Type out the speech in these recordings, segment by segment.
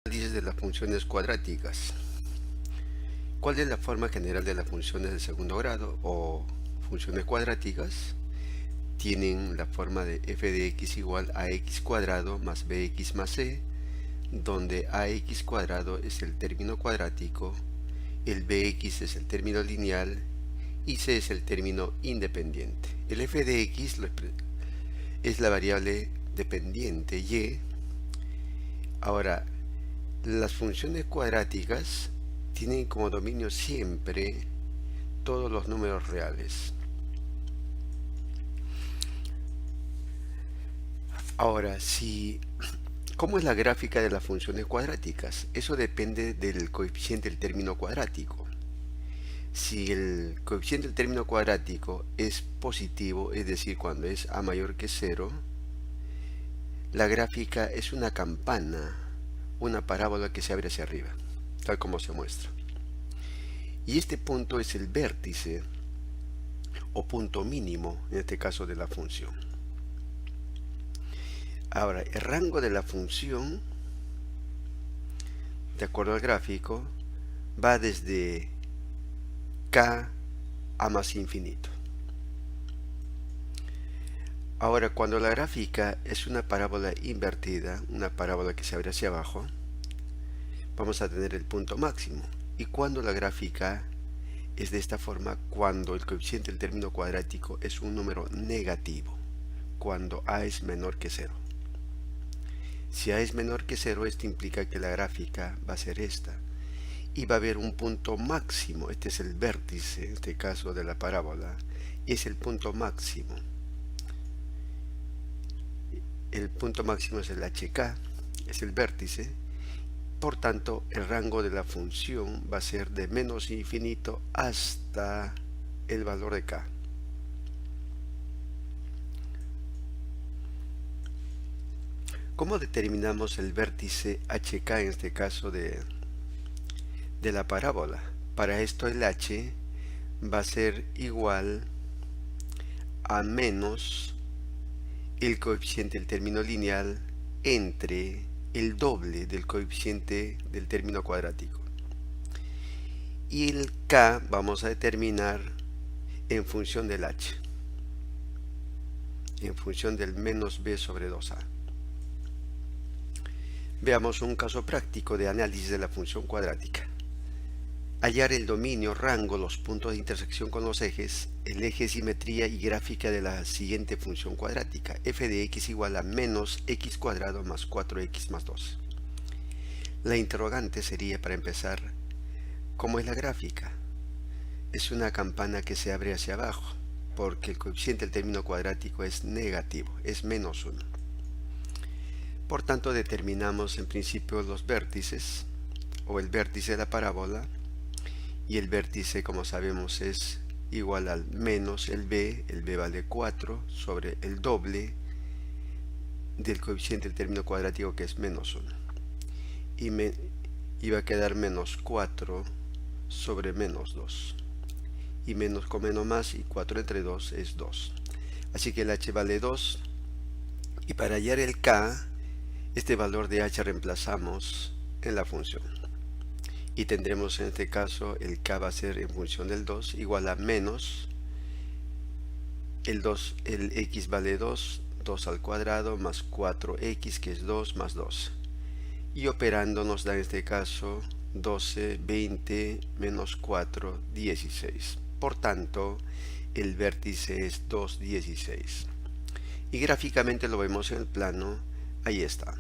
Análisis de las funciones cuadráticas. ¿Cuál es la forma general de las funciones de segundo grado o funciones cuadráticas? Tienen la forma de f de x igual a x cuadrado más bx más c, donde ax cuadrado es el término cuadrático, el bx es el término lineal y c es el término independiente. El f de x es la variable dependiente y. Ahora, las funciones cuadráticas tienen como dominio siempre todos los números reales. Ahora, ¿cómo es la gráfica de las funciones cuadráticas? Eso depende del coeficiente del término cuadrático. Si el coeficiente del término cuadrático es positivo, es decir, cuando es a mayor que 0, la gráfica es una campana, una parábola que se abre hacia arriba, tal como se muestra. Y este punto es el vértice o punto mínimo, en este caso de la función. Ahora, el rango de la función, de acuerdo al gráfico, va desde k a más infinito. Ahora, cuando la gráfica es una parábola invertida, una parábola que se abre hacia abajo, vamos a tener el punto máximo. Y cuando la gráfica es de esta forma, cuando el coeficiente del término cuadrático es un número negativo, cuando a es menor que 0. Si a es menor que 0, esto implica que la gráfica va a ser esta. Y va a haber un punto máximo, este es el vértice, en este caso de la parábola, y es el punto máximo. El punto máximo es el HK, es el vértice. Por tanto, el rango de la función va a ser de menos infinito hasta el valor de k. ¿Cómo determinamos el vértice HK en este caso de la parábola? Para esto el h va a ser igual a menos el coeficiente del término lineal entre el doble del coeficiente del término cuadrático. Y el k vamos a determinar en función del h, en función del menos b sobre 2a. Veamos un caso práctico de análisis de la función cuadrática. Hallar el dominio, rango, los puntos de intersección con los ejes, el eje, simetría y gráfica de la siguiente función cuadrática. F de x igual a menos x cuadrado más 4x más 2. La interrogante sería, para empezar, ¿cómo es la gráfica? Es una campana que se abre hacia abajo, porque el coeficiente del término cuadrático es negativo, es menos 1. Por tanto, determinamos en principio los vértices, o el vértice de la parábola, y el vértice, como sabemos, es igual al menos el b vale 4 sobre el doble del coeficiente del término cuadrático, que es menos 1. Y va a quedar menos 4 sobre menos 2. Y menos con menos más, y 4 entre 2 es 2. Así que el h vale 2. Y para hallar el k, este valor de h reemplazamos en la función. Y tendremos en este caso el k va a ser en función del 2 igual a menos el x vale 2, 2 al cuadrado más 4x, que es 2 más 2. Y operando nos da en este caso 12, 20 menos 4, 16. Por tanto, el vértice es 2, 16. Y gráficamente lo vemos en el plano, ahí está.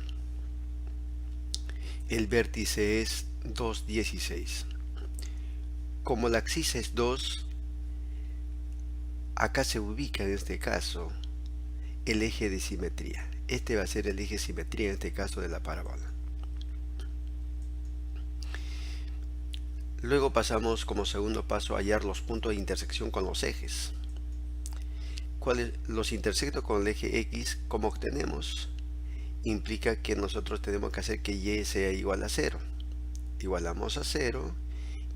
El vértice es 2, 16. Como la axis es 2, acá se ubica en este caso el eje de simetría. Este va a ser el eje de simetría en este caso de la parábola. Luego pasamos como segundo paso a hallar los puntos de intersección con los ejes. Los intersecto con el eje X, ¿cómo obtenemos? Implica que nosotros tenemos que hacer que Y sea igual a 0. Igualamos a 0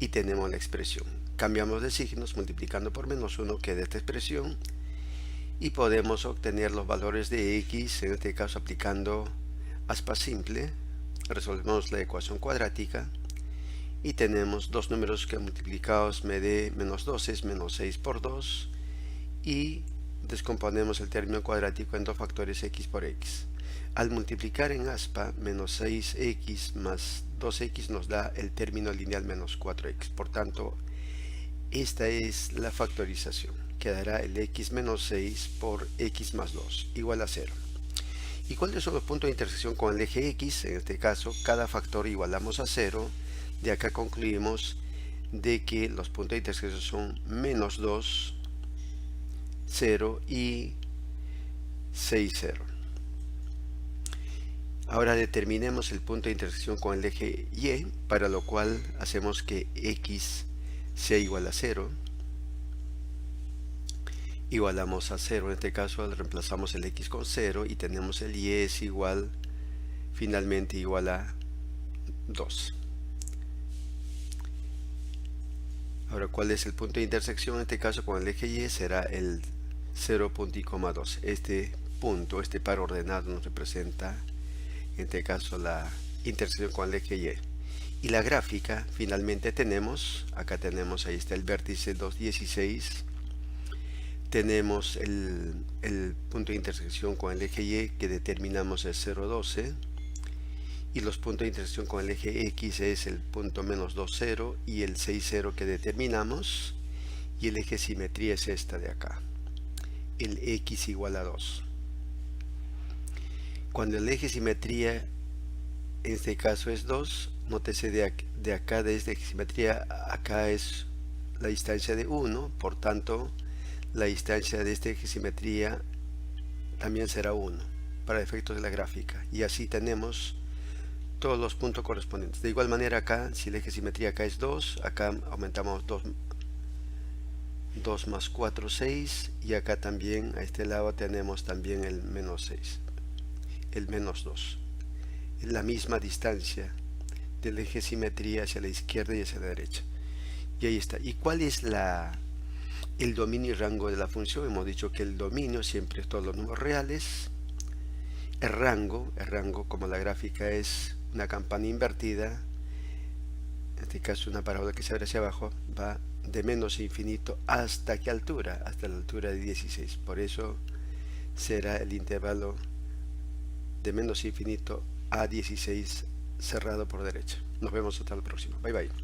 y tenemos la expresión. Cambiamos de signos multiplicando por menos 1, que de esta expresión, y podemos obtener los valores de X, en este caso aplicando aspa simple, Resolvemos la ecuación cuadrática y tenemos dos números que multiplicados me dé menos 12 es menos 6 por 2 y descomponemos el término cuadrático en dos factores x por x. Al multiplicar en aspa menos 6x más 2x nos da el término lineal menos 4x. Por tanto, esta es la factorización. Quedará el x menos 6 por x más 2 igual a 0. ¿Y cuáles son los puntos de intersección con el eje x? En este caso, cada factor igualamos a 0. De acá concluimos de que los puntos de intersección son menos 2, 0 y 6, 0. Ahora determinemos el punto de intersección con el eje y, para lo cual hacemos que x sea igual a 0. Igualamos a 0, en este caso reemplazamos el x con 0 y tenemos el y es igual, finalmente igual a 2. Ahora, ¿cuál es el punto de intersección? En este caso con el eje y será el 0.2. Este punto, este par ordenado nos representa, en este caso, la intersección con el eje y. Y la gráfica, finalmente tenemos, acá tenemos, ahí está el vértice 2,16. Tenemos el punto de intersección con el eje y que determinamos es 0,12. Y los puntos de intersección con el eje x es el punto menos 2, 0 y el 6, 0 que determinamos. Y el eje simetría es esta de acá. El x igual a 2. Cuando el eje simetría en este caso es 2, nótese de acá, de esta eje simetría, acá es la distancia de 1, por tanto la distancia de este eje simetría también será 1 para efectos de la gráfica, y así tenemos todos los puntos correspondientes. De igual manera acá, si el eje simetría acá es 2, acá aumentamos 2 más 4, 6, y acá también a este lado tenemos también el menos 6, el menos 2, la misma distancia del eje simetría hacia la izquierda y hacia la derecha. Y ahí está. ¿Y cuál es el dominio y rango de la función? Hemos dicho que el dominio siempre es todos los números reales. El rango, como la gráfica es una campana invertida, en este caso una parábola que se abre hacia abajo, va de menos infinito hasta qué altura, hasta la altura de 16. Por eso será el intervalo de menos infinito a 16 cerrado por derecha. Nos vemos hasta la próxima. Bye bye.